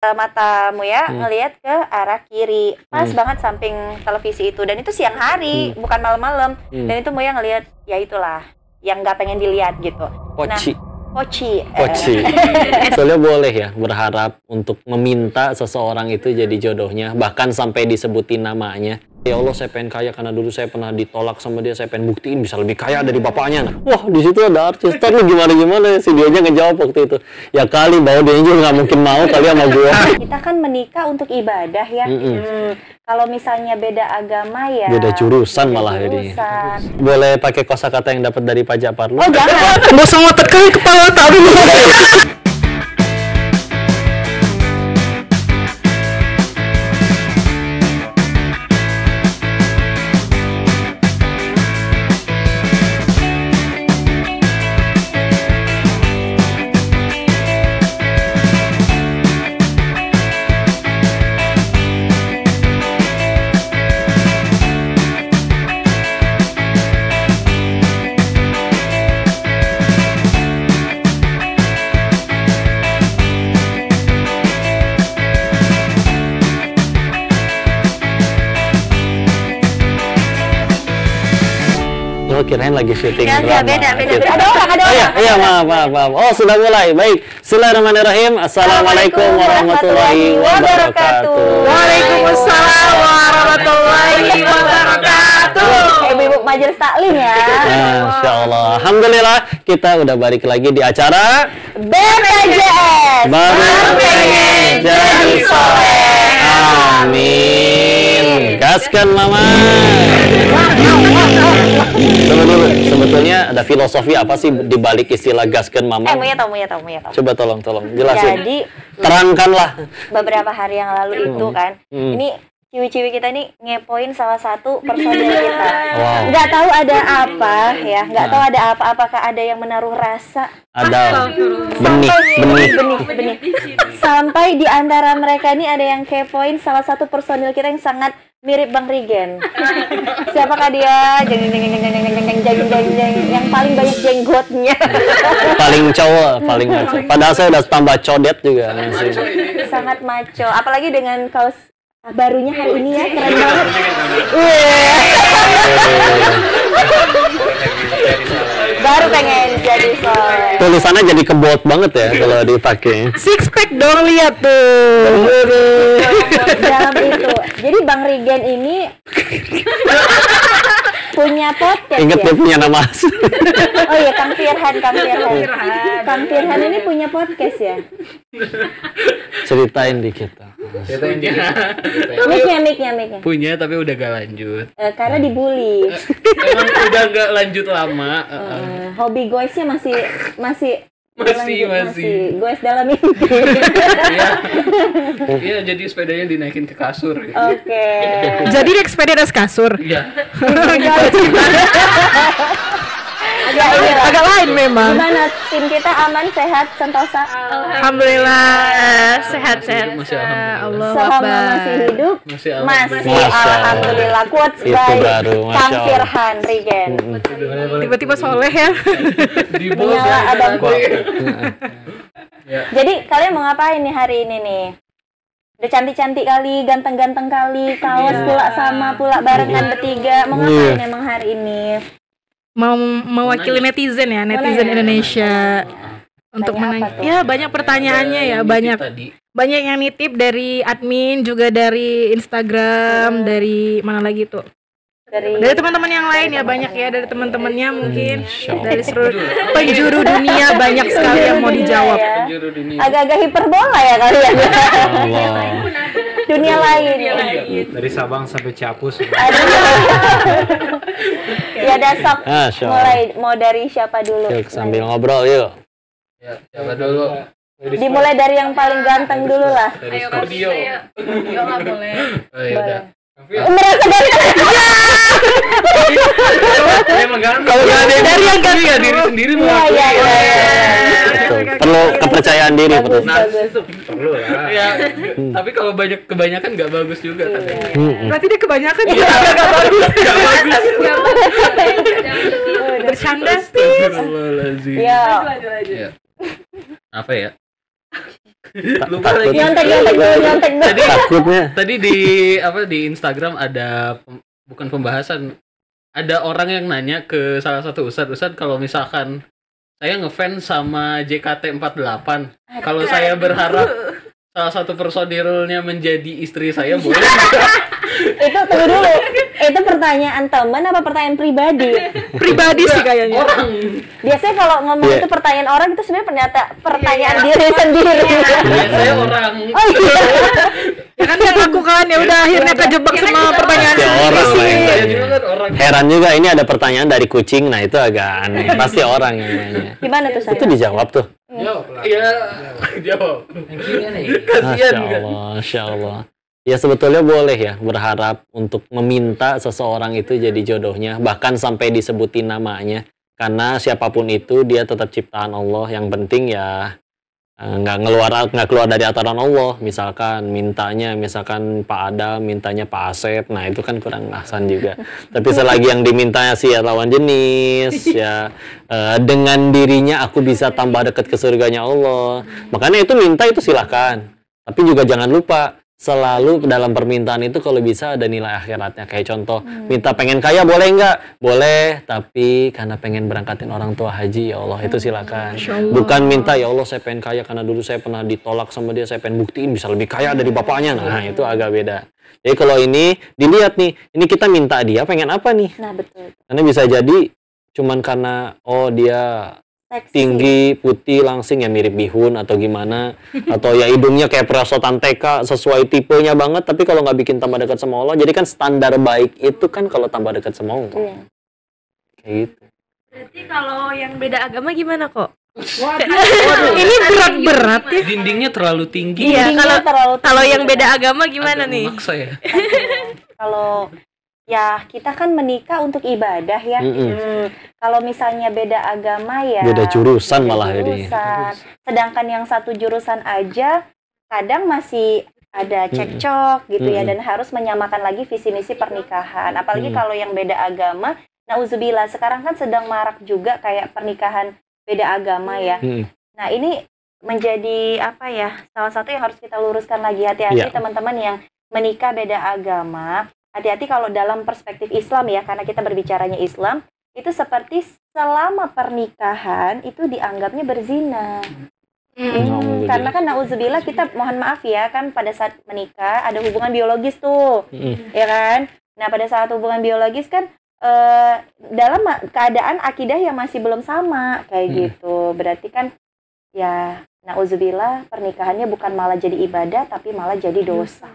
matamu ya ngelihat ke arah kiri, pas banget samping televisi itu, dan itu siang hari, bukan malam-malam. Dan itu Muya ngelihat, ya itulah yang nggak pengen dilihat gitu. Poci. Soalnya boleh ya berharap untuk meminta seseorang itu jadi jodohnya, bahkan sampai disebutin namanya. Ya Allah, saya pengen kaya karena dulu saya pernah ditolak sama dia, saya pengen buktiin bisa lebih kaya dari bapaknya. Nah, wah di situ ada artis. Tapi gimana si dianya ngejawab waktu itu. Ya kali bahwa dia juga nggak mungkin mau kali sama gue. Kita kan menikah untuk ibadah ya. Kalau misalnya beda agama ya. Beda jurusan malah jadi. Boleh pakai kosakata yang dapat dari Pak Japar lu? Oh jangan. Mau sama terkait kepala tahu. Kirain lagi syuting drama. Beda. Ada orang. Iya, maaf. Oh, sudah mulai. Baik. Bismillahirrahmanirrahim. Assalamualaikum warahmatullahi wabarakatuh. Waalaikumsalam warahmatullahi wabarakatuh. Ibu majelis taklim ya. Masya Allah. Alhamdulillah kita udah balik lagi di acara BPJS. Baru pengen jadi soleh. Amin. Gaskan mama. Sebetulnya ada filosofi apa sih di balik istilah gaskan mama? Muya tahu. Coba tolong jelasin. Jadi terangkanlah. Beberapa hari yang lalu itu kan, ini ciwi-ciwi kita ini ngepoin salah satu personil kita. Nggak tahu ada apa ya, nggak tahu ada apa. Apakah ada yang menaruh rasa? Ada benih. Sampai di antara mereka ini ada yang kepoin salah satu personil kita yang sangat mirip Bang Rigen. Siapakah dia? Jeng yang paling banyak jenggotnya. Paling cowok, paling maco. Padahal saya udah tambah codet juga. Sangat maco, apalagi dengan kaos barunya hari ini ya, keren banget. Baru pengen jadi soleh. Tulisannya jadi kebot banget ya kalau dipakai. Six pack dong, lihat tuh. Dalam itu. Jadi Bang Rigen ini punya podcast. Ingat dia punya nama. Oh iya, Kang Firhan. Kang Firhan ini punya podcast ya. Ceritain dikit. Miknya. Punya tapi udah gak lanjut. Karena dibully. Emang udah gak lanjut lama. Hobi goesnya masih. Goes dalam mimpi. Iya, jadi sepedanya dinaikin ke kasur. Gitu. Oke. Jadi naik sepeda atas kasur. Iya. Agak lain memang. Gimana tim kita, aman, sehat, sentosa? Alhamdulillah sehat. Allah selama masih hidup. Masih alhamdulillah. Quotes by Kang Firhan Rigen. Tiba-tiba soleh ya. Menyala Adamku. Jadi kalian mau ngapain nih hari ini nih? Udah cantik-cantik kali, ganteng-ganteng kali, kaos pula sama, pula barengan bertiga. Mau ngapain emang hari ini? Mau mewakili netizen ya, netizen Indonesia. Untuk menanya. Ya, banyak pertanyaannya ya, banyak yang nitip dari admin, juga dari Instagram, dari mana lagi tuh? Dari teman-teman yang lain ya, banyak ya, dari teman-temannya mungkin dari seluruh penjuru dunia, banyak sekali yang mau dijawab. Agak-agak hiperbola ya kalian. Dunia lain. Dari Sabang sampai Ciapus. Ya dasok. Mulai mau dari siapa dulu? Yuk sambil ngobrol yuk. Ya, siapa dulu? Dimulai dari yang paling ganteng dulu lah. Dari Scorpio. Yo nggak boleh. Oh ya udah. Merasa ganteng. Kalau nggak ada dari yang ganteng ya diri sendiri mah. Iya. Perlu kepercayaan diri. Perlu ya. Tapi kalau kebanyakan nggak bagus juga katanya. Berarti dia kebanyakan ya. Nggak bagus. Bercanda. Astagfirullahaladzim. Ya. Apa ya? Lupa lagi. Nyontek Tadi Takutnya. tadi di Instagram ada bukan pembahasan. Ada orang yang nanya ke salah satu ustadz kalau misalkan saya ngefans sama JKT48. Kalau saya berharap salah satu personilnya menjadi istri saya boleh nggak? Itu tunggu dulu. Itu pertanyaan teman apa pertanyaan pribadi? Pribadi sih kayaknya. Orang. Biasanya kalau ngomong itu pertanyaan orang itu sebenarnya pertanyaan diri sendiri. Saya orang. Oh iya. Ya kan yang aku kan ya udah akhirnya kejebak sama pertanyaan Pasti sendiri orang sih. lah yang Saya juga kan orang. Heran juga ini ada pertanyaan dari kucing, nah itu agak aneh. Pasti orang yang nanya. Gimana tuh saya? Itu dijawab tuh. Jawab lah. Iya, jawab. Yang kiri nih. Kasihan Masya kan. Allah, Masya Allah. Ya sebetulnya boleh ya berharap untuk meminta seseorang itu jadi jodohnya, bahkan sampai disebutin namanya. Karena siapapun itu dia tetap ciptaan Allah. Yang penting ya nggak keluar dari aturan Allah. Misalkan misalkan Pak Adam mintanya Pak Asep, nah itu kan kurang ahsan juga. Tapi selagi yang dimintanya si lawan jenis ya dengan dirinya aku bisa tambah dekat ke surganya Allah. Makanya itu minta itu silahkan. Tapi juga jangan lupa selalu dalam permintaan itu kalau bisa ada nilai akhiratnya. Kayak contoh, minta pengen kaya boleh nggak? Boleh, tapi karena pengen berangkatin orang tua haji, ya Allah itu silakan. Bukan minta ya Allah saya pengen kaya karena dulu saya pernah ditolak sama dia, saya pengen buktiin bisa lebih kaya dari bapaknya. Nah itu agak beda. Jadi kalau ini dilihat nih, ini kita minta dia pengen apa nih? Nah betul. Karena bisa jadi cuman karena dia Seksi. tinggi, putih, langsing ya mirip bihun atau gimana, atau ya hidungnya kayak perosotan TK sesuai tipenya banget, tapi kalau nggak bikin tambah dekat sama Allah, jadi kan standar baik itu kan kalau tambah dekat sama Allah. Iya. Kayak gitu. Berarti kalau yang beda agama gimana kok? Ini berat-berat ya. Dindingnya terlalu tinggi. Iya, Dindingnya terlalu kalau tinggi yang gitu beda kan. agama gimana Agak nih? memaksa ya. Kalau ya kita kan menikah untuk ibadah ya. Kalau misalnya beda agama ya Beda jurusan beda malah jadinya. jurusan. Sedangkan yang satu jurusan aja kadang masih ada cekcok gitu ya, dan harus menyamakan lagi visi misi pernikahan. Apalagi kalau yang beda agama, nauzubillah sekarang kan sedang marak juga kayak pernikahan beda agama ya. Nah, ini menjadi apa ya? Salah satu yang harus kita luruskan lagi, hati-hati teman-teman yang menikah beda agama. Hati-hati kalau dalam perspektif Islam ya, karena kita berbicaranya Islam, itu seperti selama pernikahan itu dianggapnya berzina. Karena kan nauzubillah kita mohon maaf ya, kan pada saat menikah ada hubungan biologis tuh, ya kan? Nah pada saat hubungan biologis kan dalam keadaan akidah yang masih belum sama kayak gitu, berarti kan ya nauzubillah pernikahannya bukan malah jadi ibadah tapi malah jadi dosa.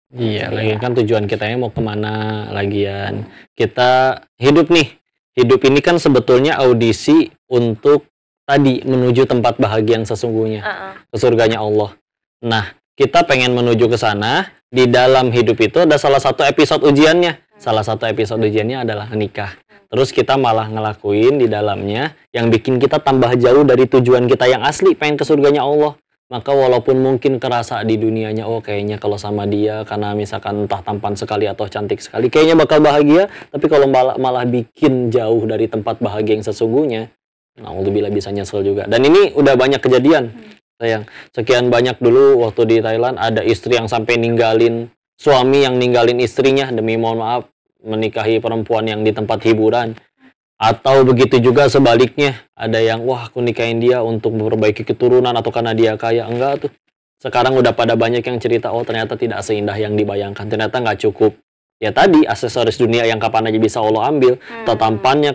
Iya, lagi kan tujuan kita mau kemana lagian. Kita hidup nih. Hidup ini kan sebetulnya audisi untuk tadi menuju tempat bahagia yang sesungguhnya, ke surganya Allah. Nah, kita pengen menuju ke sana, di dalam hidup itu ada salah satu episode ujiannya. Salah satu episode ujiannya adalah nikah. Terus kita malah ngelakuin di dalamnya yang bikin kita tambah jauh dari tujuan kita yang asli, pengen ke surganya Allah. Maka walaupun mungkin kerasa di dunianya, oh kayaknya kalau sama dia karena misalkan entah tampan sekali atau cantik sekali, kayaknya bakal bahagia, tapi kalau malah bikin jauh dari tempat bahagia yang sesungguhnya, na'udzubillah bisa nyesel juga. Dan ini udah banyak kejadian, sayang. Sekian banyak dulu waktu di Thailand, ada istri yang sampai ninggalin suami yang ninggalin istrinya demi mohon maaf menikahi perempuan yang di tempat hiburan. Atau begitu juga sebaliknya, ada yang wah aku nikahin dia untuk memperbaiki keturunan atau karena dia kaya. Enggak tuh. Sekarang udah pada banyak yang cerita, oh ternyata tidak seindah yang dibayangkan, ternyata nggak cukup. Ya tadi aksesoris dunia yang kapan aja bisa Allah ambil, tampannya,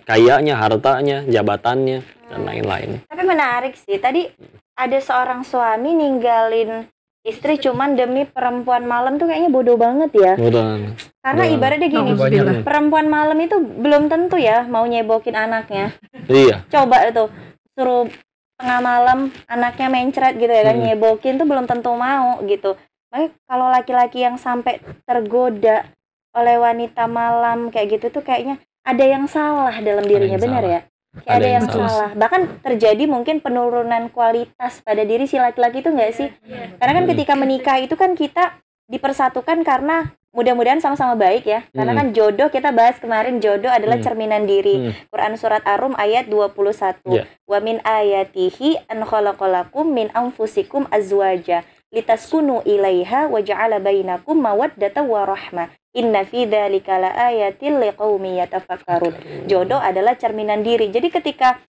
kayanya, hartanya, jabatannya, dan lain-lain. Tapi menarik sih, tadi ada seorang suami ninggalin istri cuman demi perempuan malam tuh kayaknya bodoh banget ya. Bodoh. Karena ibaratnya gini, perempuan malam itu belum tentu ya mau nyebokin anaknya. Iya. Coba itu suruh tengah malam anaknya mencret gitu ya kan, nyebokin tuh belum tentu mau gitu. Makanya kalau laki-laki yang sampai tergoda oleh wanita malam kayak gitu tuh kayaknya ada yang salah dalam dirinya, benar ya? Kayak ada yang salah. Bahkan terjadi mungkin penurunan kualitas pada diri si laki-laki itu nggak sih? Karena kan ketika menikah itu kan kita dipersatukan karena mudah-mudahan sama-sama baik ya. Karena kan jodoh, kita bahas kemarin, jodoh adalah cerminan diri. Quran surat Ar-Rum ayat 21. Wa min ayatihi an khalaqalakum min anfusikum azwaja litaskunu ilaiha wa ja'ala bainakum mawaddatan wa rahmah. Inna fi dzalika laayatil liqaumin yatafakkarun. Jodoh adalah cerminan diri. Jadi ketika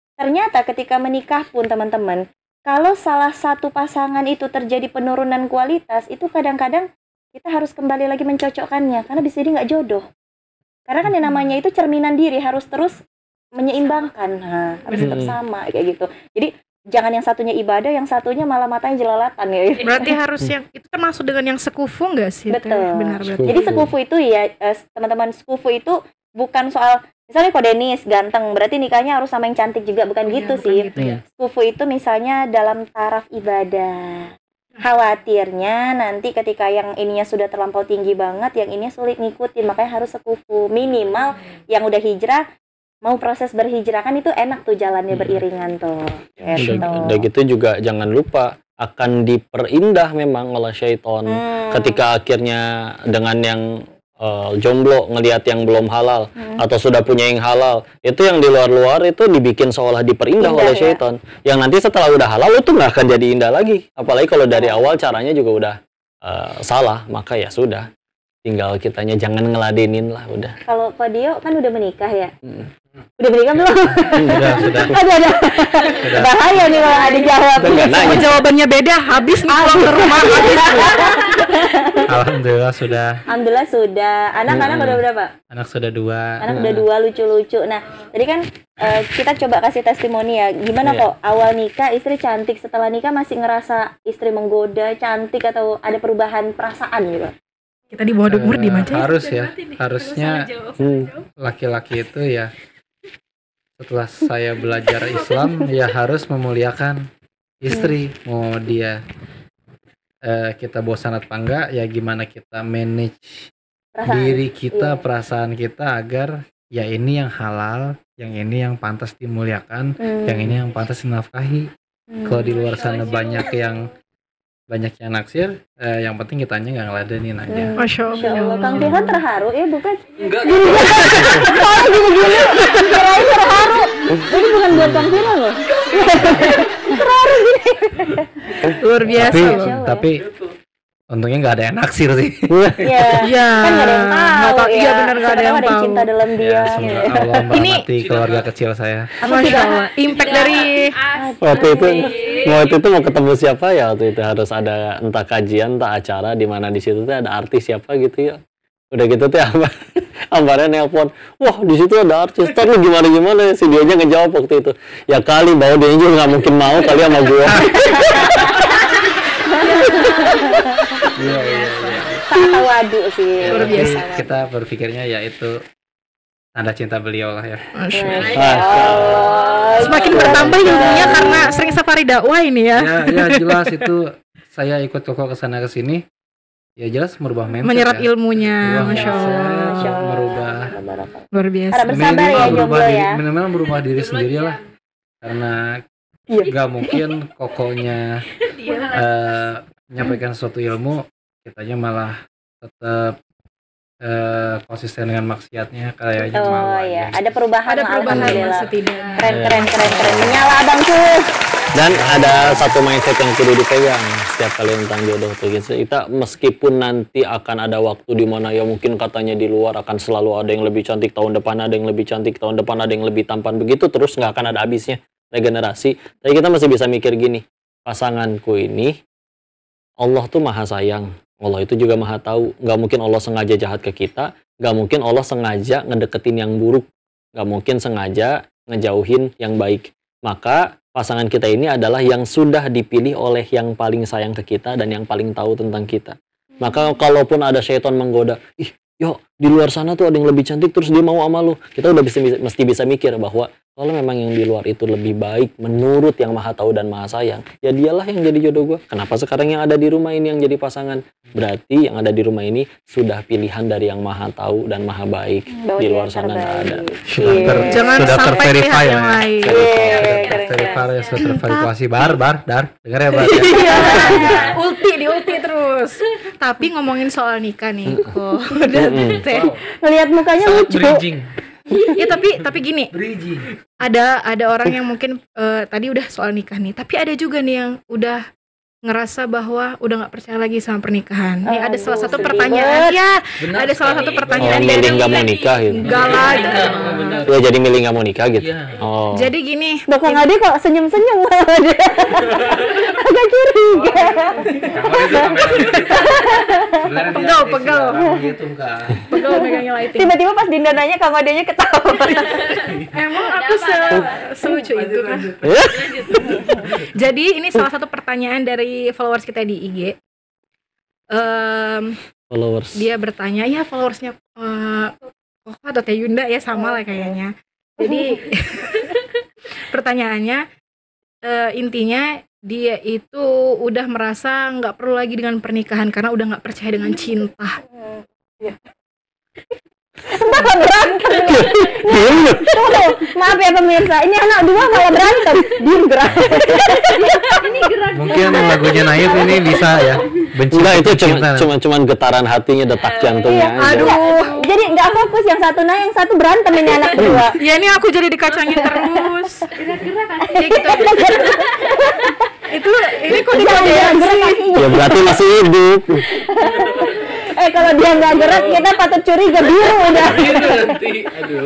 menikah pun teman-teman, kalau salah satu pasangan itu terjadi penurunan kualitas, itu kadang-kadang kita harus kembali lagi mencocokkannya, karena bisa jadi nggak jodoh. Karena kan yang namanya itu cerminan diri, harus terus menyeimbangkan, harus tetap sama kayak gitu. Jadi jangan yang satunya ibadah, yang satunya malah matanya jelalatan ya. Berarti harus yang itu termasuk dengan yang sekufu nggak sih? Betul. Benar. Jadi sekufu itu ya teman-teman, sekufu itu bukan soal misalnya kok Denis ganteng, berarti nikahnya harus sama yang cantik juga, bukan gitu sih. Sekufu itu misalnya dalam taraf ibadah. Khawatirnya nanti ketika yang ininya sudah terlampau tinggi banget, yang ini sulit ngikutin, makanya harus sekufu. Minimal yang udah hijrah, mau proses berhijrah kan itu enak tuh jalannya beriringan tuh. Udah gitu juga jangan lupa akan diperindah memang oleh syaitan. Ketika akhirnya dengan yang jomblo ngelihat yang belum halal atau sudah punya yang halal, itu yang di luar-luar itu dibikin seolah diperindah oleh syaitan. Yang nanti setelah udah halal itu nggak akan jadi indah lagi. Apalagi kalau dari awal caranya juga udah salah, maka ya sudah. Tinggal kitanya jangan ngeladenin lah udah. Kalau Pak Dio kan udah menikah ya? Udah menikah belum? Sudah. Ada. Bahaya nih kalau ada jawab. Kalau jawabannya beda, habis nih pulang ke rumah. Alhamdulillah sudah. Alhamdulillah sudah. Anak-anak udah berapa? Anak sudah 2. Anak udah 2, lucu-lucu. Nah, tadi kan kita coba kasih testimoni ya. Gimana kok awal nikah istri cantik, setelah nikah masih ngerasa istri menggoda, cantik, atau ada perubahan perasaan gitu? Kita di bawah umur di mana? Harus ya. Harusnya laki-laki itu ya, setelah saya belajar Islam ya harus memuliakan istri. Mau dia kita bosan apa enggak, ya gimana kita manage diri kita, perasaan kita agar ya ini yang halal, yang ini yang pantas dimuliakan, yang ini yang pantas dinafkahi. Kalau di luar sana banyak yang naksir, yang penting kitanya nggak ngeladenin aja. Masya Allah. Kang Firhan terharu ya, bukan? Enggak. Soalnya gini-gini, kirain terharu. Ini bukan buat Kang Firhan loh. Terharu gini. Luar biasa. Tapi untungnya nggak ada yang naksir sih. Iya. Kan nggak ada yang tahu ya. Iya benar, nggak ada yang tahu. Cinta dalam dia. Semoga Allah merahmati keluarga kecil saya. Masya Allah. Impact dari Waktu itu mau ketemu siapa ya, waktu itu harus ada entah kajian, entah acara di mana di situ tuh ada artis siapa gitu ya. Udah gitu tuh Ambarnya nelpon, wah di situ ada artis, ntar lu gimana si dia aja ngejawab waktu itu, ya kali bahwa dia juga nggak mungkin mau kali sama gua. Tawadu sih. Luar biasa. Kita berpikirnya ya itu tanda cinta beliau lah ya. Masya Allah. Semakin bertambah ilmunya karena sering safari dakwah ini ya. Ya jelas itu saya ikut koko kesana kesini. Ya jelas merubah mindset. Menyerap ya. ilmunya, Masya Allah. Merubah. Luar biasa. Harap bersabar ya jomblo ya. Minimal merubah diri sendiri lah. Karena nggak mungkin kokonya menyampaikan suatu ilmu, kitanya malah tetap konsisten dengan maksiatnya kayaknya malu iya. aja. Ada perubahan setidaknya. Keren. Menyala abangku. Dan ada satu mindset yang kudu dipegang setiap kali tentang jodoh tuh gitu. Kita meskipun nanti akan ada waktu di mana ya mungkin katanya di luar akan selalu ada yang lebih cantik tahun depan, ada yang lebih cantik tahun depan, ada yang lebih tampan, begitu terus nggak akan ada habisnya regenerasi. Tapi kita masih bisa mikir gini, pasanganku ini Allah tuh maha sayang. Allah itu juga maha tahu. Nggak mungkin Allah sengaja jahat ke kita. Nggak mungkin Allah sengaja ngedeketin yang buruk. Nggak mungkin sengaja ngejauhin yang baik. Maka pasangan kita ini adalah yang sudah dipilih oleh yang paling sayang ke kita dan yang paling tahu tentang kita. Maka kalaupun ada syaitan menggoda, yuk di luar sana tuh ada yang lebih cantik terus dia mau sama lu. Kita udah mesti bisa mikir bahwa kalau memang yang di luar itu lebih baik menurut yang maha tahu dan maha sayang, ya dialah yang jadi jodoh gue. Kenapa sekarang yang ada di rumah ini yang jadi pasangan? Berarti yang ada di rumah ini sudah pilihan dari yang maha tahu dan maha baik. Di luar sana nggak ada. Jangan sudah sampai terverify yang lain. Terverifikasi bar dengar ya bar ya. Ulti terus. terus. Tapi ngomongin soal nikah nih, udah teh. Ngelihat mukanya Sangat lucu. bridging. Ya tapi gini, ada orang yang mungkin tadi udah soal nikah nih, tapi ada juga nih yang udah ngerasa bahwa udah nggak percaya lagi sama pernikahan. Nih ada salah satu pertanyaan ya, Benar ada salah satu sekali. pertanyaan milih dari nggak mau nikah gitu. Enggak lah. Benar. Ya jadi milih nggak mau nikah gitu. Iya. Oh. Jadi gini, Dokter Ade kok senyum-senyum dia. Agak curiga. Pegel. pegel megangnya lighting. Tiba-tiba pas Dinda nanya Kang Adenya ketawa. Emang aku selucu itu kan. Jadi ini salah satu pertanyaan dari followers kita di IG. Followers. Dia bertanya, ya followersnya Koko atau Teh Yunda ya sama lah kayaknya. Jadi pertanyaannya intinya dia itu udah merasa nggak perlu lagi dengan pernikahan karena udah nggak percaya dengan cinta. Maaf ya pemirsa, ini anak dua malah berantem. Diem gerak. Mungkin lagunya Naif ini bisa ya. Benci Enggak, itu cinta. cuman getaran hatinya, detak jantungnya aja. Aduh, Jadi nggak fokus, yang satu naik, yang satu berantem ini anak berdua. ya ini aku jadi dikacangin terus. Gerak-gerak kan? Ya gitu. Ini kok Jangan dikacangin gerak sih? kakinya. Ya berarti masih hidup. Kalau dia nggak gerak, kita patut curiga biru udah. Nanti, aduh.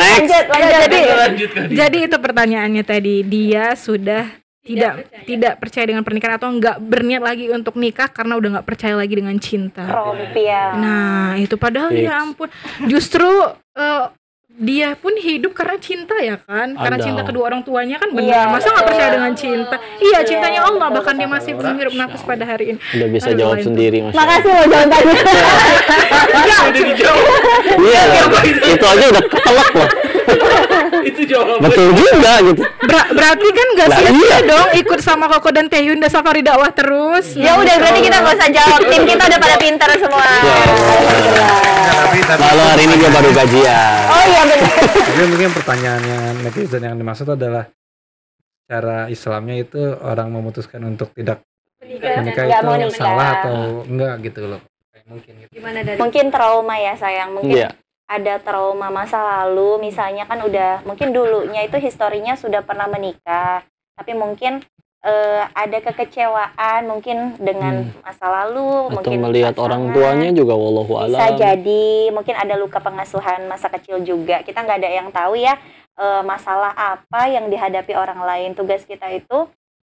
Next. Lanjut. Jadi itu pertanyaannya tadi, dia sudah tidak percaya dengan pernikahan atau nggak berniat lagi untuk nikah karena udah nggak percaya lagi dengan cinta. Rompia. Nah itu padahal Fix. ya ampun, justru dia pun hidup karena cinta ya kan, karena Ada. cinta kedua orang tuanya kan benar. Iya, Masa nggak percaya betul. dengan cinta? Iya, cintanya Allah, bahkan dia masih menghirup nafas pada hari ini. Udah bisa Aduh, jawab lain sendiri, Mas. Makasih loh jawabannya. Iya, itu aja udah ketelak loh. Itu jawaban. Betul juga gitu. Berarti kan nggak Lah, sia-sia iya. dong ikut sama Koko dan Teh Yunda safari dakwah terus. Ya udah, berarti kita nggak usah jawab. Tim kita udah pada pintar semua. Kalau hari ini gue baru gajian. Oh iya benar. Tapi mungkin pertanyaannya netizen yang dimaksud adalah cara Islamnya itu orang memutuskan untuk tidak menikah Nggak itu mau nikah. salah atau enggak gitu loh. Mungkin gitu. Mungkin trauma ya sayang. Mungkin Iya. ada trauma masa lalu. Misalnya kan udah, mungkin dulunya itu historinya sudah pernah menikah. Tapi mungkin ada kekecewaan mungkin dengan masa lalu. Atau Mungkin melihat pasangan. orang tuanya juga wallahu Bisa alam. jadi, mungkin ada luka pengasuhan masa kecil juga. Kita nggak ada yang tahu ya masalah apa yang dihadapi orang lain. Tugas kita itu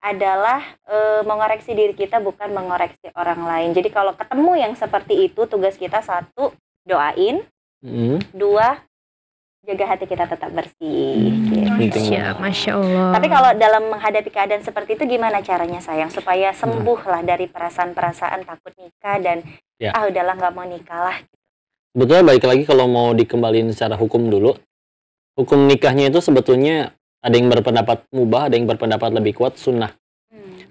adalah mengoreksi diri kita, bukan mengoreksi orang lain. Jadi kalau ketemu yang seperti itu, tugas kita satu, doain. Dua, jaga hati kita tetap bersih. Gitu. Masya Allah. Tapi kalau dalam menghadapi keadaan seperti itu gimana caranya sayang supaya sembuh lah dari perasaan-perasaan takut nikah dan Ya. udahlah nggak mau nikah lah. Sebetulnya balik lagi kalau mau dikembaliin secara hukum dulu. Hukum nikahnya itu sebetulnya ada yang berpendapat mubah, ada yang berpendapat lebih kuat sunnah.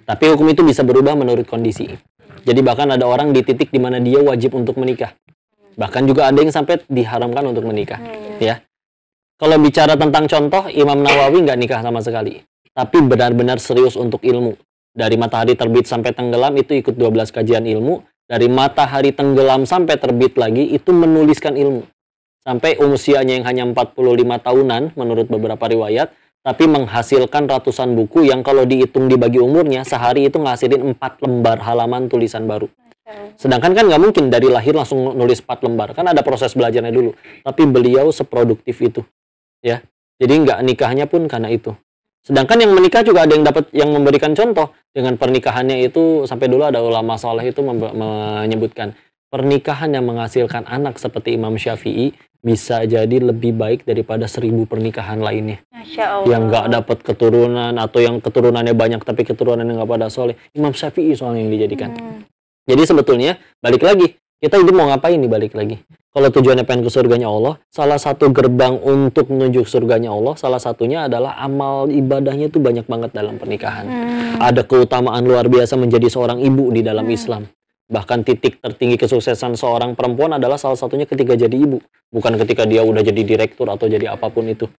Tapi hukum itu bisa berubah menurut kondisi. Jadi bahkan ada orang di titik di mana dia wajib untuk menikah. Bahkan juga ada yang sampai diharamkan untuk menikah. Ya. Kalau bicara tentang contoh, Imam Nawawi nggak nikah sama sekali. Tapi benar-benar serius untuk ilmu. Dari matahari terbit sampai tenggelam itu ikut 12 kajian ilmu. Dari matahari tenggelam sampai terbit lagi itu menuliskan ilmu. Sampai usianya yang hanya 45 tahunan menurut beberapa riwayat. Tapi menghasilkan ratusan buku yang kalau dihitung dibagi umurnya, sehari itu ngasilin 4 lembar halaman tulisan baru. Sedangkan kan nggak mungkin dari lahir langsung nulis 4 lembar. Kan ada proses belajarnya dulu. Tapi beliau seproduktif itu. Ya, jadi nggak nikahnya pun karena itu. Sedangkan yang menikah juga ada yang memberikan contoh dengan pernikahannya itu, sampai dulu ada ulama soleh itu menyebutkan pernikahan yang menghasilkan anak seperti Imam Syafi'i bisa jadi lebih baik daripada 1000 pernikahan lainnya. Masya Allah. Yang nggak dapat keturunan atau yang keturunannya banyak tapi keturunannya nggak pada soleh. Imam Syafi'i soalnya yang dijadikan. Jadi sebetulnya balik lagi, kita hidup mau ngapain nih balik lagi? Kalau tujuannya pengen ke surganya Allah, salah satu gerbang untuk menuju surganya Allah, salah satunya adalah amal ibadahnya itu banyak banget dalam pernikahan. Ada keutamaan luar biasa menjadi seorang ibu di dalam Islam. Bahkan titik tertinggi kesuksesan seorang perempuan adalah salah satunya ketika jadi ibu. Bukan ketika dia udah jadi direktur atau jadi apapun itu.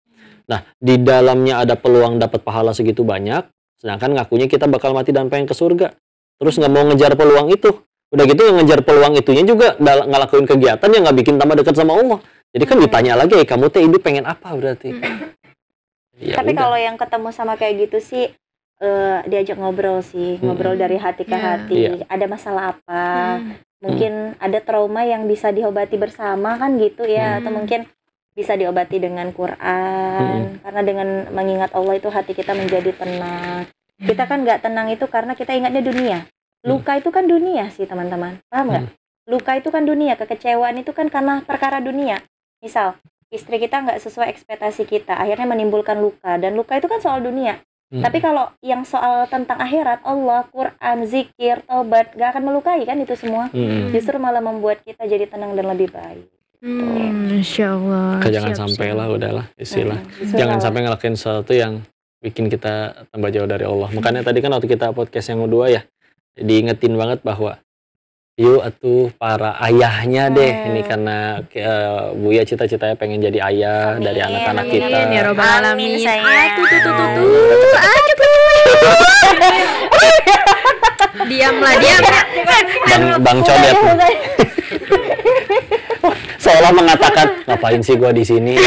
Nah, di dalamnya ada peluang dapat pahala segitu banyak, sedangkan ngakunya kita bakal mati dan pengen ke surga. Terus nggak mau ngejar peluang itu. Udah gitu ngejar peluang itunya juga ngelakuin kegiatan yang nggak bikin tambah dekat sama Allah. Jadi kan ditanya lagi, kamu teh hidup pengen apa berarti? Ya tapi kalau yang ketemu sama kayak gitu sih diajak ngobrol sih, ngobrol dari hati ke hati. Ada masalah apa? Mungkin ada trauma yang bisa diobati bersama kan gitu ya, atau mungkin bisa diobati dengan Quran. Karena dengan mengingat Allah itu hati kita menjadi tenang. Kita kan nggak tenang itu karena kita ingatnya dunia. Luka itu kan dunia sih teman-teman, paham nggak? Luka itu kan dunia, kekecewaan itu kan karena perkara dunia. Misal istri kita nggak sesuai ekspektasi kita, akhirnya menimbulkan luka, dan luka itu kan soal dunia. Tapi kalau yang soal tentang akhirat, Allah, Quran, zikir, taubat, gak akan melukai kan itu semua. Justru malah membuat kita jadi tenang dan lebih baik. Insya Allah. Jangan sampai lah, udahlah istilah. Jangan sampai ngelakuin sesuatu yang bikin kita tambah jauh dari Allah. Makanya tadi kan waktu kita podcast yang kedua ya, diingetin banget bahwa yuk atuh para ayahnya deh, ini karena Buya cita-citanya pengen jadi ayah dari anak-anak kita. Ya robbal alamin. Diamlah, diam. Bang Codet. Seolah mengatakan, ngapain sih gua di sini?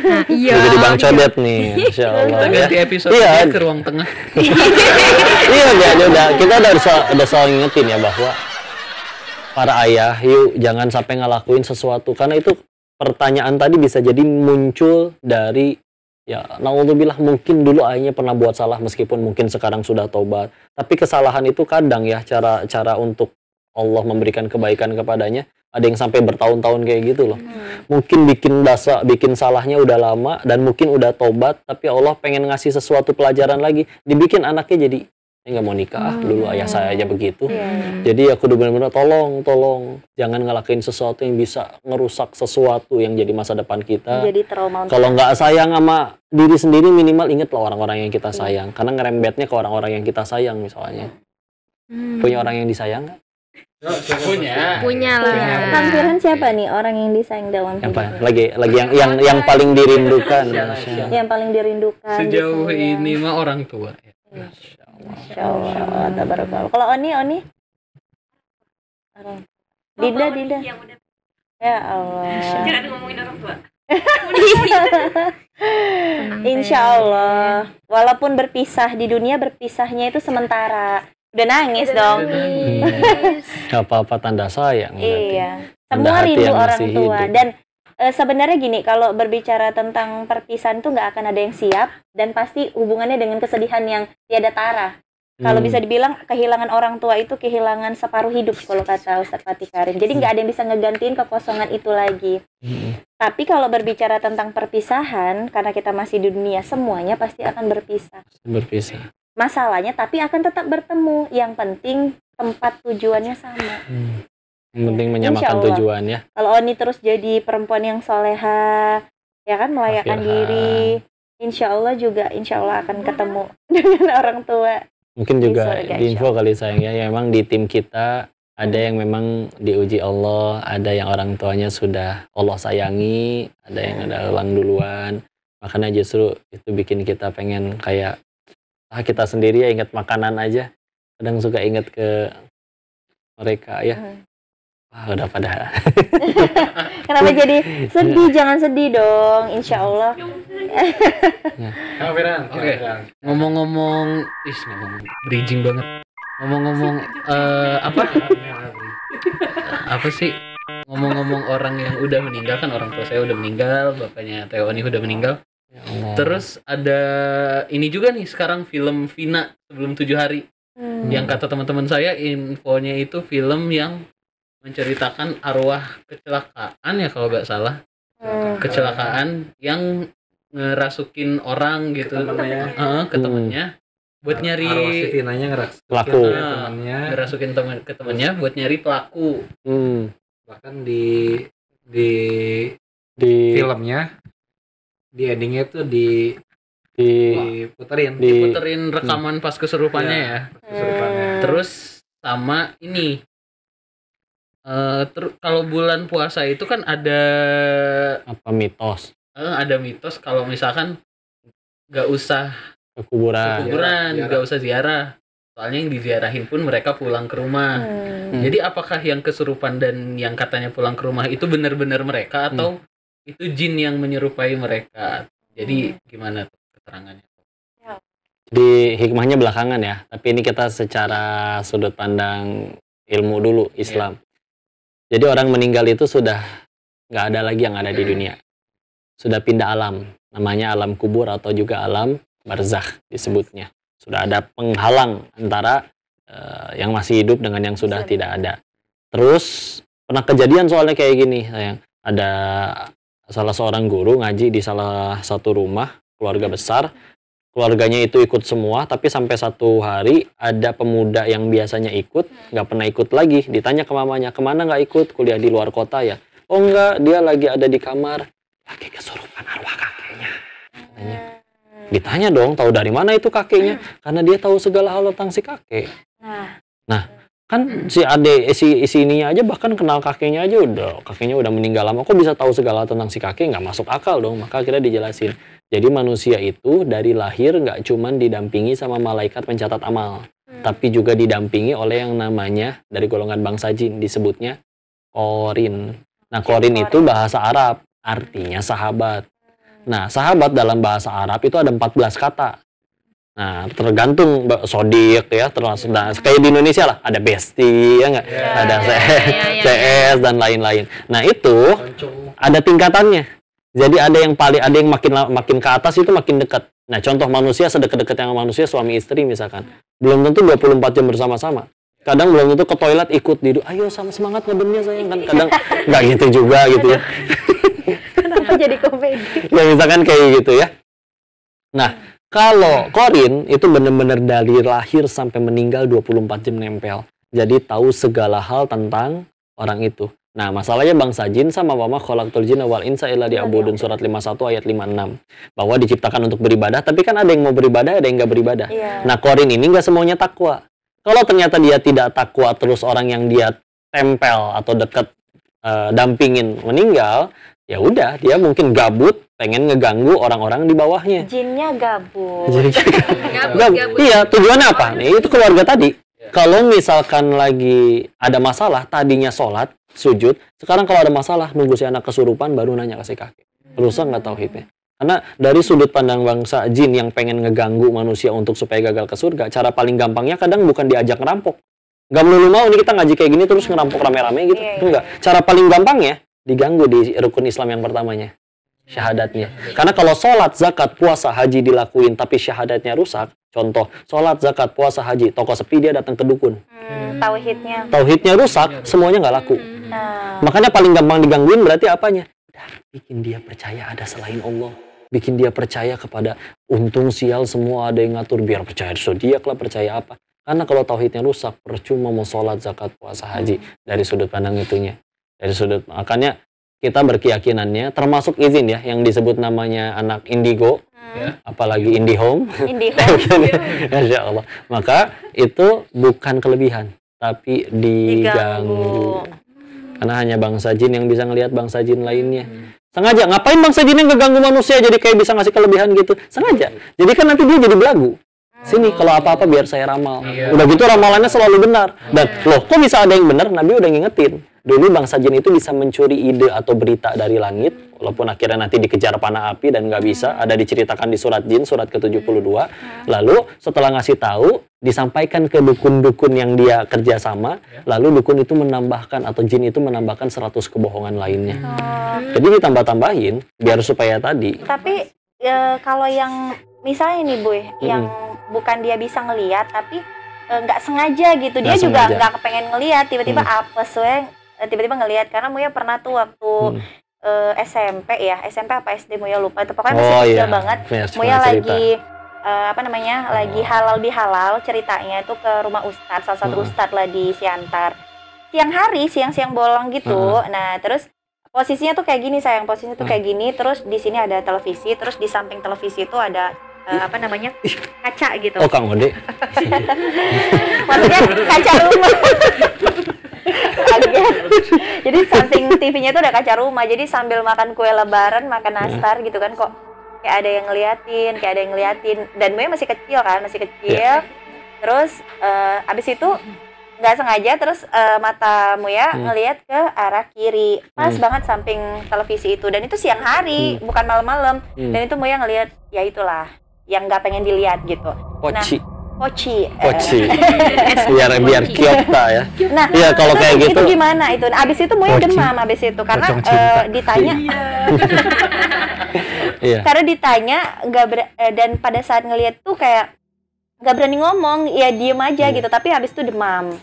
Nah, iya. Jadi Bang Codet nih, Insya Allah. Kita ganti episode ke ruang tengah. Iya, kita udah selalu ngingetin ya bahwa para ayah, yuk jangan sampai ngelakuin sesuatu, karena itu pertanyaan tadi bisa jadi muncul dari ya naudzubillah, mungkin dulu ayahnya pernah buat salah meskipun mungkin sekarang sudah tobat, tapi kesalahan itu kadang ya cara untuk Allah memberikan kebaikan kepadanya ada yang sampai bertahun-tahun kayak gitu loh. Mungkin bikin salahnya udah lama dan mungkin udah tobat, tapi Allah pengen ngasih sesuatu pelajaran lagi, dibikin anaknya jadi nggak mau nikah. Dulu ayah saya aja begitu. Jadi aku udah benar-benar tolong jangan ngelakuin sesuatu yang bisa ngerusak sesuatu yang jadi masa depan kita. Jadi trauma. Kalau nggak sayang sama diri sendiri, minimal ingatlah orang-orang yang kita sayang, karena ngerembetnya ke orang-orang yang kita sayang misalnya. Punya orang yang disayang nggak? Punya lah. Kang Firhan siapa nih orang yang disayang dalam hidup? Lagi yang paling dirindukan. Yang paling dirindukan. Sejauh ini mah orang tua. Masya Allah, tabarakallah. Kalau Oni? Dinda. Ya Allah. Jangan ngomongin orang tua. Insya Allah. Walaupun berpisah di dunia, berpisahnya itu sementara. Udah nangis dong. Gak apa-apa, tanda sayang. Iya. Semua rindu orang tua. Dan sebenarnya gini, kalau berbicara tentang perpisahan tuh nggak akan ada yang siap, dan pasti hubungannya dengan kesedihan yang tiada tara. Kalau bisa dibilang kehilangan orang tua itu kehilangan separuh hidup kalau kata Ustadz Fatih Karim. Jadi nggak ada yang bisa ngegantiin kekosongan itu lagi. Tapi kalau berbicara tentang perpisahan, karena kita masih di dunia, semuanya pasti akan berpisah. Masalahnya tapi akan tetap bertemu. Yang penting tempat tujuannya sama. Yang penting menyamakan tujuan ya. Kalau Oni terus jadi perempuan yang soleha, ya kan, melayakkan diri, insya Allah akan ketemu dengan orang tua. Mungkin juga di info kali sayangnya, ya memang di tim kita ada yang memang diuji Allah, ada yang orang tuanya sudah Allah sayangi, ada yang udah ulang duluan. Makanya justru itu bikin kita pengen kayak kita sendiri ya ingat makanan aja, kadang suka ingat ke mereka ya. Wah, udah pada. Kenapa jadi sedih? Jangan sedih dong, insya Allah. Oke. Ngomong-ngomong, bridging banget. Ngomong-ngomong apa sih? Ngomong-ngomong orang yang udah meninggal, kan orang tua saya udah meninggal, bapaknya Teh Oni udah meninggal. Terus ada ini juga nih sekarang film Vina sebelum 7 hari. Yang kata teman-teman saya infonya itu film yang menceritakan arwah kecelakaan ya kalau nggak salah. Kecelakaan yang ngerasukin orang gitu ke temannya buat nyari arwah si Vinanya pelaku. Ngerasukin ke temannya buat nyari pelaku. Bahkan di filmnya, di endingnya tuh diputerin rekaman pas kesurupannya ya. Terus sama ini kalau bulan puasa itu kan ada apa mitos? Ada mitos kalau misalkan nggak usah ke kuburan, nggak usah ziarah. Soalnya yang diziarahin pun mereka pulang ke rumah. Jadi apakah yang kesurupan dan yang katanya pulang ke rumah itu benar-benar mereka atau itu jin yang menyerupai mereka? Jadi gimana tuh keterangannya? Di hikmahnya belakangan ya, tapi ini kita secara sudut pandang ilmu dulu Islam. Jadi orang meninggal itu sudah nggak ada lagi yang ada di dunia, sudah pindah alam, namanya alam kubur atau juga alam barzakh disebutnya. Sudah ada penghalang antara yang masih hidup dengan yang sudah tidak ada. Terus pernah kejadian soalnya kayak gini, sayang. Ada salah seorang guru ngaji di salah satu rumah keluarga besar. Keluarganya itu ikut semua, tapi sampai satu hari ada pemuda yang biasanya ikut, nggak pernah ikut lagi. Ditanya ke mamanya, kemana nggak ikut? Kuliah di luar kota ya? Oh enggak, dia lagi ada di kamar. Lagi kesurupan arwah kakeknya. Katanya. Ditanya dong, tahu dari mana itu kakeknya? Karena dia tahu segala hal tentang si kakek. Nah, kan si ade si ininya aja bahkan kenal kakeknya aja kakeknya udah meninggal lama. Kok bisa tahu segala tentang si kakek? Nggak masuk akal dong. Maka akhirnya dijelasin. Jadi manusia itu dari lahir nggak cuman didampingi sama malaikat pencatat amal, tapi juga didampingi oleh yang namanya dari golongan bangsa jin, disebutnya Qorin. Nah, Qorin itu bahasa Arab, artinya sahabat. Nah, sahabat dalam bahasa Arab itu ada 14 kata. Nah, tergantung sodik ya, termasuk kayak di Indonesia lah, ada bestie ya nggak? Ada CS dan lain-lain. Nah, itu ada tingkatannya. Jadi ada yang makin ke atas itu makin dekat. Nah, contoh manusia sedekat-dekat yang manusia suami istri misalkan. Belum tentu 24 jam bersama-sama. Kadang belum tentu ke toilet ikut ayo sama semangat ngedemnya sayang, kan kadang nggak gitu juga gitu ya. Kenapa jadi komedi? Ya misalkan kayak gitu ya. Nah, kalau Qorin itu benar-benar dari lahir sampai meninggal 24 jam nempel. Jadi tahu segala hal tentang orang itu. Nah, masalahnya bangsa jin sama wama khalaqtul jinna wal insa illa liya'budun, surat 51 ayat 56. Bahwa diciptakan untuk beribadah, tapi kan ada yang mau beribadah, ada yang nggak beribadah. Nah, Qorin ini nggak semuanya takwa. Kalau ternyata dia tidak takwa, terus orang yang dia tempel atau dekat dampingin meninggal, ya udah dia mungkin gabut, pengen ngeganggu orang-orang di bawahnya. Jinnya gabut. Gabut. Iya, tujuannya apa? Nih, itu keluarga tadi. Kalau misalkan lagi ada masalah, tadinya sholat, sujud, sekarang kalau ada masalah, nunggu si anak kesurupan, baru nanya ke si kakek. Rusak nggak tauhidnya? Karena dari sudut pandang bangsa jin yang pengen ngeganggu manusia untuk supaya gagal ke surga, cara paling gampangnya kadang bukan diajak ngerampok. Nggak melulu mau, ini kita ngaji kayak gini terus ngerampok rame-rame gitu. Enggak. Cara paling gampangnya, diganggu di rukun Islam yang pertamanya. Syahadatnya. Karena kalau sholat, zakat, puasa, haji dilakuin tapi syahadatnya rusak, contoh, sholat, zakat, puasa, haji, toko sepi dia datang ke dukun. Tauhidnya rusak, semuanya nggak laku. Makanya paling gampang digangguin berarti apanya? Udah, bikin dia percaya ada selain Allah. Bikin dia percaya kepada untung sial semua ada yang ngatur, biar percaya zodiak lah, percaya apa. Karena kalau tauhidnya rusak, percuma mau sholat, zakat, puasa, haji. Dari sudut pandang itunya. Makanya kita berkeyakinannya, termasuk izin ya, yang disebut namanya anak indigo, apalagi IndiHome. Masya Allah. Maka itu bukan kelebihan, tapi diganggu. Karena hanya bangsa jin yang bisa ngelihat bangsa jin lainnya. Sengaja, ngapain bangsa jin yang ngeganggu manusia jadi kayak bisa ngasih kelebihan gitu? Sengaja. Jadi kan nanti dia jadi belagu. Sini kalau apa-apa biar saya ramal. Udah gitu ramalannya selalu benar. Dan loh, kok bisa ada yang benar? Nabi udah ngingetin. Dulu bangsa jin itu bisa mencuri ide atau berita dari langit, walaupun akhirnya nanti dikejar panah api dan nggak bisa. Ada diceritakan di surat jin, surat ke-72. Lalu setelah ngasih tahu, disampaikan ke dukun-dukun yang dia kerjasama, lalu dukun itu menambahkan atau jin itu menambahkan 100 kebohongan lainnya. Jadi ditambah-tambahin biar supaya tadi. Tapi kalau yang misalnya nih Boy, yang bukan dia bisa ngelihat tapi nggak sengaja gitu, dia juga nggak kepengen ngelihat, tiba-tiba apes tiba-tiba ngelihat. Karena Muya pernah tuh waktu SMP apa SD Muya lupa itu, pokoknya masih kecil banget. Muya lagi lagi halal bihalal ceritanya itu ke rumah ustadz, salah satu ustadz lah di Siantar. Siang-siang bolong gitu. Nah terus posisinya tuh kayak gini sayang, posisinya tuh kayak gini, terus di sini ada televisi, terus di samping televisi itu ada kaca gitu. Oh Kang Ode. Maksudnya kaca rumah. Jadi samping TV-nya tuh ada kaca rumah. Jadi sambil makan kue lebaran, makan nastar gitu kan, kok kayak ada yang ngeliatin. Dan Muya masih kecil kan, Terus abis itu nggak sengaja terus mata Muya ngelihat ke arah kiri, pas banget samping televisi itu, dan itu siang hari bukan malam-malam, dan itu Muya ngelihat ya itulah yang nggak pengen dilihat gitu. Poci. biar Kyopta ya. Nah, iya kalau kayak gitu. Itu gimana itu? Abis itu Muya demam abis itu karena ditanya. Karena ditanya dan pada saat ngelihat tuh kayak nggak berani ngomong, ya diem aja gitu. Tapi habis itu demam.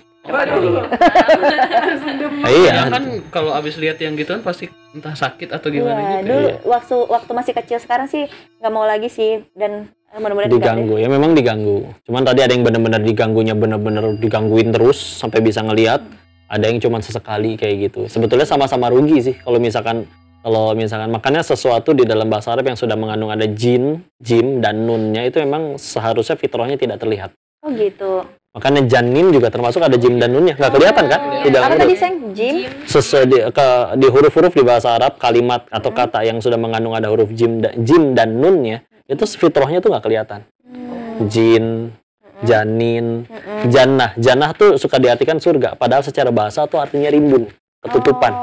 Iya kan kalau abis lihat yang gitu kan pasti entah sakit atau gimana gitu. Dulu waktu masih kecil, sekarang sih nggak mau lagi sih, dan mudah-mudahan diganggu ya, memang diganggu. Cuman tadi ada yang benar-benar diganggunya, benar-benar digangguin terus sampai bisa ngelihat. Ada yang cuma sesekali kayak gitu. Sebetulnya sama-sama rugi sih kalau misalkan makanya sesuatu di dalam bahasa Arab yang sudah mengandung ada jim dan nunnya itu memang seharusnya fitrahnya tidak terlihat. Oh gitu. Makanya janin juga termasuk ada jim dan nunnya, nggak kelihatan kan? Di dalam apa tadi sayang? Jim? Di huruf-huruf di bahasa Arab, kalimat atau kata yang sudah mengandung ada huruf jim dan nunnya, itu fitrahnya tuh nggak kelihatan. Jin, janin, jannah tuh suka diartikan surga, padahal secara bahasa tuh artinya rimbun, ketutupan,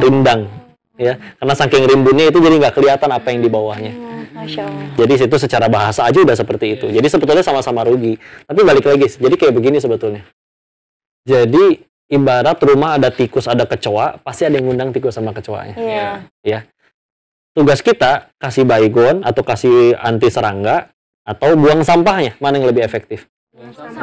rindang, ya. Karena saking rimbunnya itu jadi nggak kelihatan apa yang di bawahnya. Masya Allah. Jadi itu secara bahasa aja udah seperti itu. Jadi sebetulnya sama-sama rugi. Tapi balik lagi, jadi kayak begini sebetulnya. Jadi ibarat rumah ada tikus, ada kecoa, pasti ada yang ngundang tikus sama kecoanya. Iya. Ya. Tugas kita kasih baygon atau kasih anti serangga atau buang sampahnya, mana yang lebih efektif?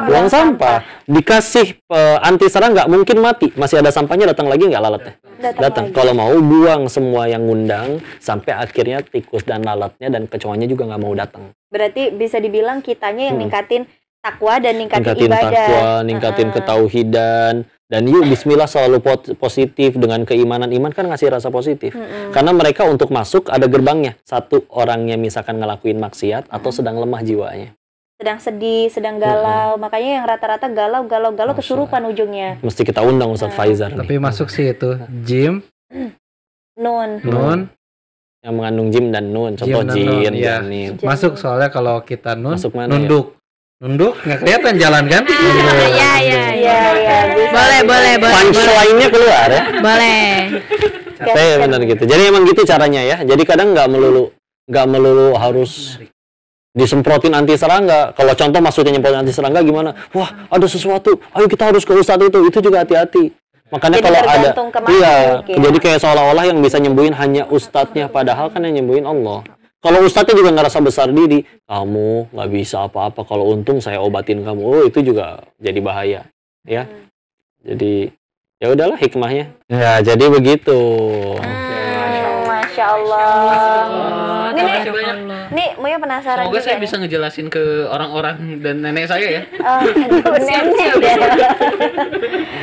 Buang sampah. Dikasih anti serangga mungkin mati, masih ada sampahnya, datang lagi nggak lalatnya? Datang. Kalau mau buang semua yang ngundang sampai akhirnya tikus dan lalatnya dan kecoanya juga nggak mau datang. Berarti bisa dibilang kitanya yang ningkatin takwa dan ningkatin ibadah. Takwa, ningkatin ketauhidan. Dan yuk bismillah selalu positif dengan keimanan. Iman kan ngasih rasa positif. Karena mereka untuk masuk ada gerbangnya. Satu orangnya misalkan ngelakuin maksiat atau sedang lemah jiwanya. Sedang sedih, sedang galau. Makanya yang rata-rata galau kesurupan ujungnya. Mesti kita undang Ustadz Faizar. Tapi masuk sih itu jim, nun. Yang mengandung jim dan nun. Contoh jin, janin. Masuk soalnya kalau kita masuk mana, nunduk. Nunduk nggak kelihatan jalan kan? Iya. Boleh. Punchline-nya keluar ya. Boleh. Kayak benar gitu. Jadi emang gitu caranya ya. Jadi kadang nggak melulu harus disemprotin anti serangga. Kalau contoh maksudnya nyemprotin anti serangga gimana? Wah, ada sesuatu. Ayo kita harus ke ustadz itu juga hati-hati. Makanya jadi kalau ada jadi kayak seolah-olah yang bisa nyembuhin hanya ustadznya, padahal kan yang nyembuhin Allah. Kalau ustadznya juga ngerasa besar diri, kamu nggak bisa apa-apa, kalau untung saya obatin kamu. Oh, itu juga jadi bahaya, ya. Jadi ya udahlah hikmahnya. Ya, jadi begitu. Masya Allah. Nih, Muya penasaran. Semoga saya bisa ngejelasin ke orang-orang dan nenek saya ya.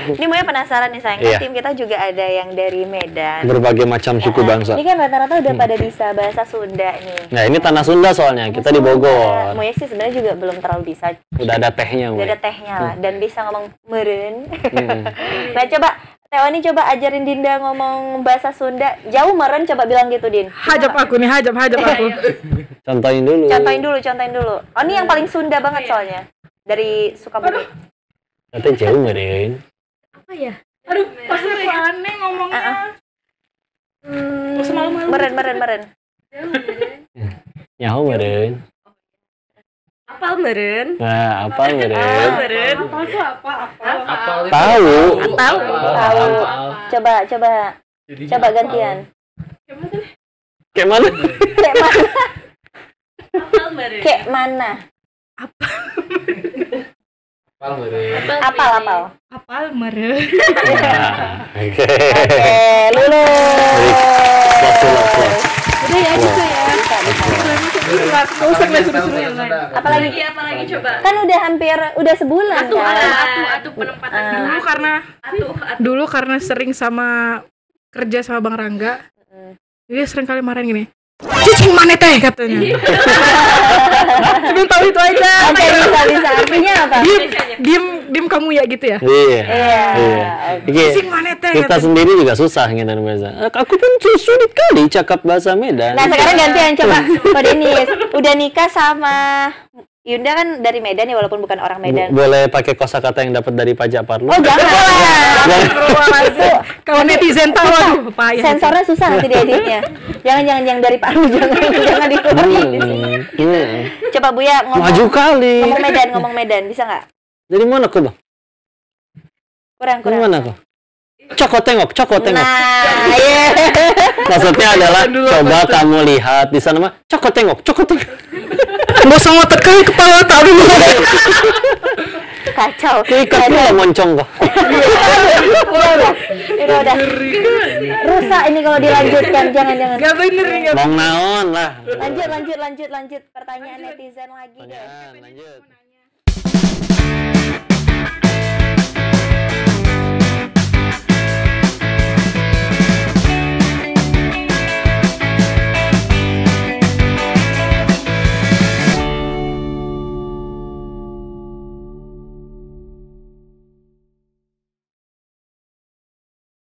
Ini Muya penasaran nih sayang. Tim kita juga ada yang dari Medan. Berbagai macam suku bangsa. Ini kan rata-rata udah pada bisa bahasa Sunda nih. Nah, ini tanah Sunda soalnya. Kita di Bogor. Muya sih sebenarnya juga belum terlalu bisa. Udah ada tehnya, Udah ada tehnya lah, dan bisa ngomong meren. Nah, coba Tewani coba ajarin Dinda ngomong bahasa Sunda. Jauh meren, coba bilang gitu, Din. Hajab aku. Contohin dulu. Oh, ini yang paling Sunda banget soalnya. Dari Sukabumi. Katanya jauh meren. Apa ya? Aduh, pasti aku aneh ngomongnya. Meren. Nyaho meren. Apal meren. Nah, apal meren. Apal itu apa? Tahu. Coba gantian. Kayak mana? Kayak mana? Apal meren. Oke, lulus. Udah ya gitu ya. Apalagi coba. Kan udah sebulan kan. Dulu karena sering kerja sama Bang Rangga. Dia sering kali marahin gini. Cicing mana teh katanya. Cuma tahu itu aja. Bisa artinya apa? Diem kamu ya gitu ya. Iya. Cicing mana teh. Kita sendiri juga susah ngindarin bahasa. Aku pun sulit kali cakap bahasa Medan. Nah, sekarang gantian coba. Kok Denis udah nikah sama Yunda kan dari Medan ya walaupun bukan orang Medan. Boleh pakai kosakata yang dapat dari Pak Japar lu? Oh jangan. Kalau netizen tahu aduh payah. Sensornya susah nanti dieditnya. Jangan yang dari Pak Arlu jangan dikeluarin di sini. Coba Buya Maju kali. ngomong Medan bisa nggak? Dari mana kau? Kurang. Dari mana kau? Coko tengok. Nah, iya. Maksudnya adalah coba kamu lihat di sana mah coko tengok. Nggak usah ngotot kali kepala tak dulu. Kacau. Ikatnya lah moncong kok. Udah. Rusak ini kalau dilanjutkan. Jangan. Gak bener. Bang naon lah. Lanjut. Pertanyaan netizen lagi deh. Lanjut.